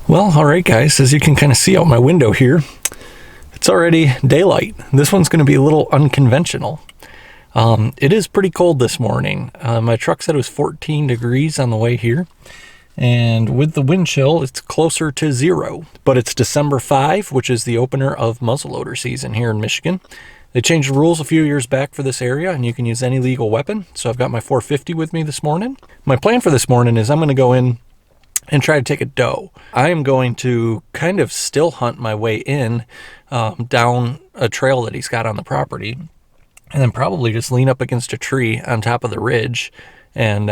Well, all right, guys, as you can kind of see out my window here, it's already daylight. This one's going to be a little unconventional. It is pretty cold this morning. My truck said it was 14 degrees on the way here. And with the wind chill, it's closer to 0. But it's December 5, which is the opener of muzzleloader season here in Michigan. They changed the rules a few years back for this area, and you can use any legal weapon. So I've got my 450 with me this morning. My plan for this morning is I'm going to go in and try to take a doe. I am going to kind of still hunt my way in down a trail that he's got on the property, and then probably just lean up against a tree on top of the ridge and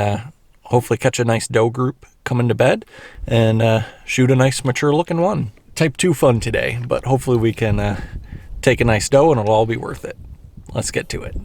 hopefully catch a nice doe group coming to bed and shoot a nice mature looking one. Type 2 fun today, but hopefully we can take a nice doe and it'll all be worth it. Let's get to it.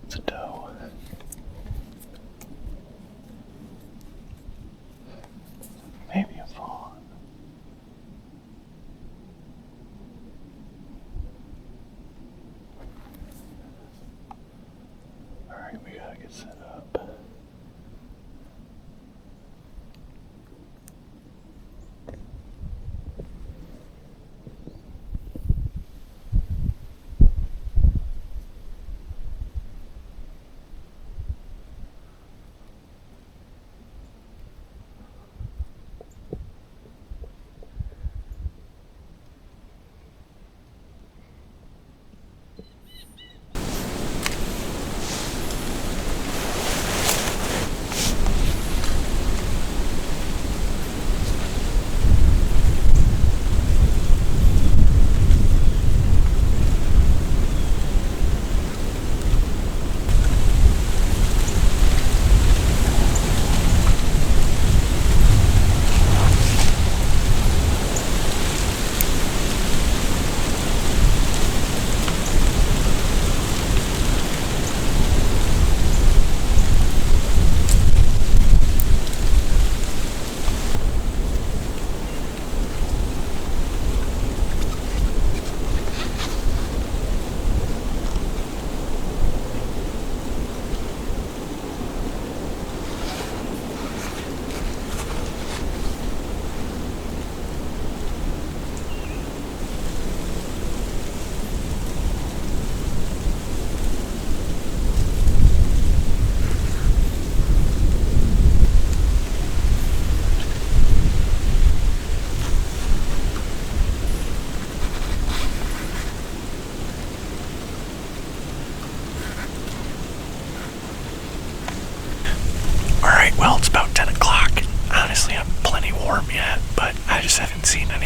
It's a doe. Maybe a fawn. Alright, we gotta get set up.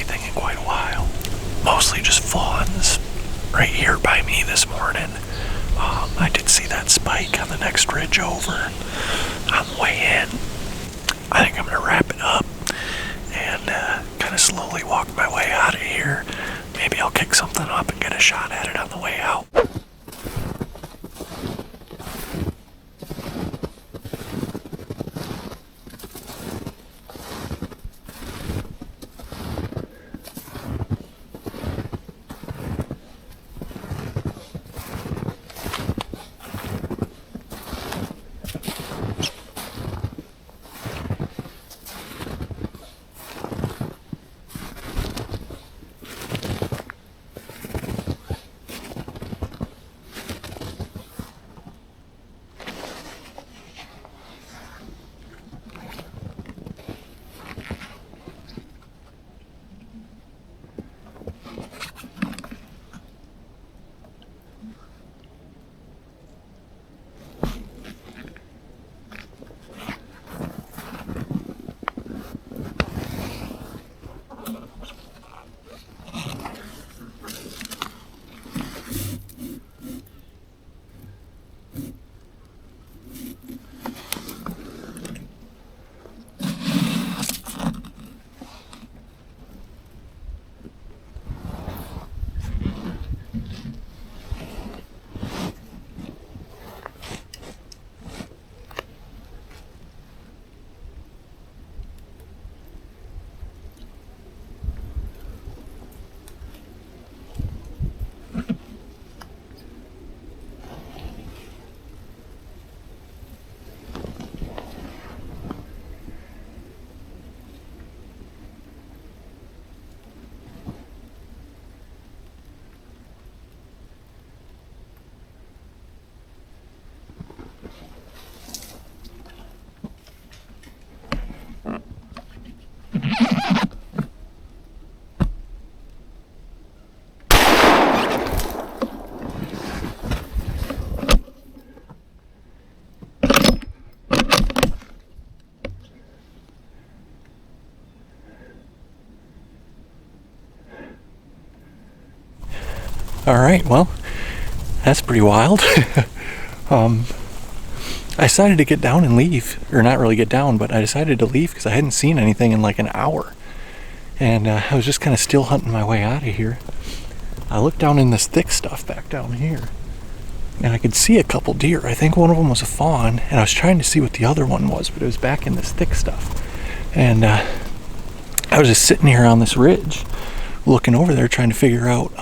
anything in quite a while. Mostly just fawns right here by me this morning. I did see that spike on the next ridge over on the way in. I think I'm going to wrap it up and kind of slowly walk my way out of here. Maybe I'll kick something up and get a shot at it on the way out. All right, well, that's pretty wild. I decided to get down and leave, or not really get down, but I decided to leave because I hadn't seen anything in like an hour. And I was just kind of still hunting my way out of here. I looked down in this thick stuff back down here, and I could see a couple deer. I think one of them was a fawn, and I was trying to see what the other one was, but it was back in this thick stuff. And I was just sitting here on this ridge, looking over there, trying to figure out,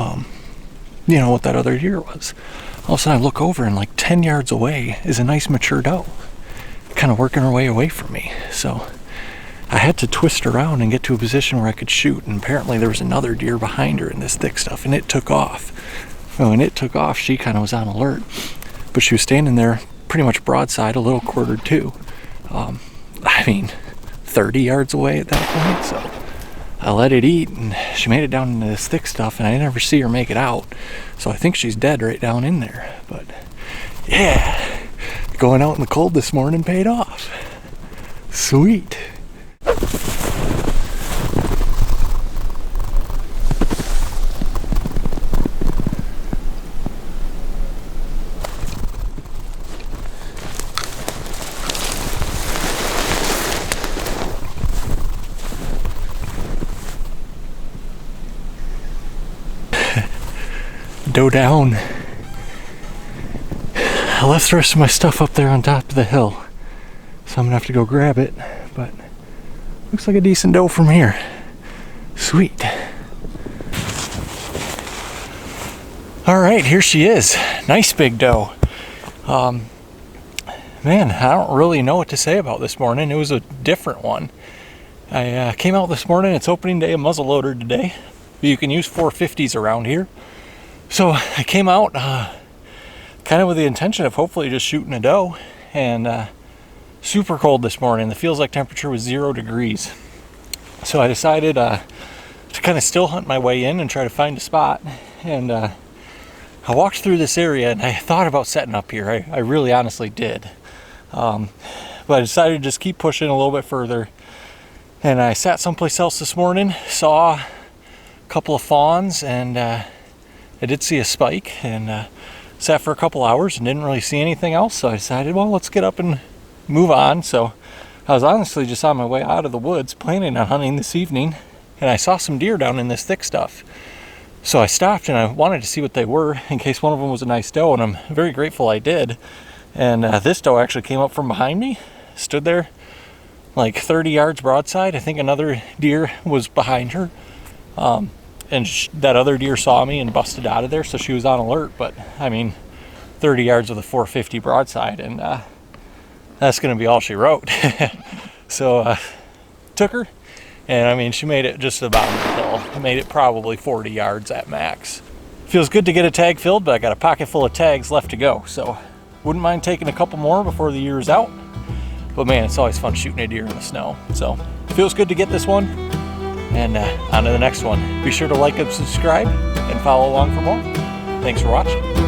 what that other deer was. All of a sudden I look over, and like 10 yards away is a nice mature doe, kind of working her way away from me. So I had to twist around and get to a position where I could shoot, and apparently there was another deer behind her in this thick stuff, and it took off. When it took off, she kind of was on alert, but she was standing there pretty much broadside, a little quartered too. 30 yards away at that point. So I let it eat, and she made it down into this thick stuff, and I never see her make it out. So I think she's dead right down in there. But yeah, going out in the cold this morning paid off. Sweet. Doe down. I left the rest of my stuff up there on top of the hill, so I'm gonna have to go grab it, but looks like a decent doe from here. Sweet. All right, here she is. Nice big doe. Man, I don't really know what to say about this morning. It was a different one. I came out this morning. It's opening day of muzzleloader today. You can use 450s around here. So I came out kind of with the intention of hopefully just shooting a doe, and super cold this morning. The feels like temperature was 0 degrees. So I decided to kind of still hunt my way in and try to find a spot. And I walked through this area, and I thought about setting up here. I really honestly did. But I decided to just keep pushing a little bit further. And I sat someplace else this morning, saw couple of fawns, and I did see a spike, and sat for a couple hours and didn't really see anything else. So I decided, well, let's get up and move on. So I was honestly just on my way out of the woods planning on hunting this evening, and I saw some deer down in this thick stuff. So I stopped and I wanted to see what they were in case one of them was a nice doe, and I'm very grateful I did. And this doe actually came up from behind me, stood there like 30 yards broadside. I think another deer was behind her, and that other deer saw me and busted out of there, so she was on alert. But I mean, 30 yards with a 450 broadside, and that's going to be all she wrote. So took her, and I mean, she made it just about the hill. I made it probably 40 yards at max. Feels good to get a tag filled, but I got a pocket full of tags left to go, so wouldn't mind taking a couple more before the year is out. But man, it's always fun shooting a deer in the snow. So feels good to get this one, and on to the next one. Be sure to like and subscribe and follow along for more. Thanks for watching.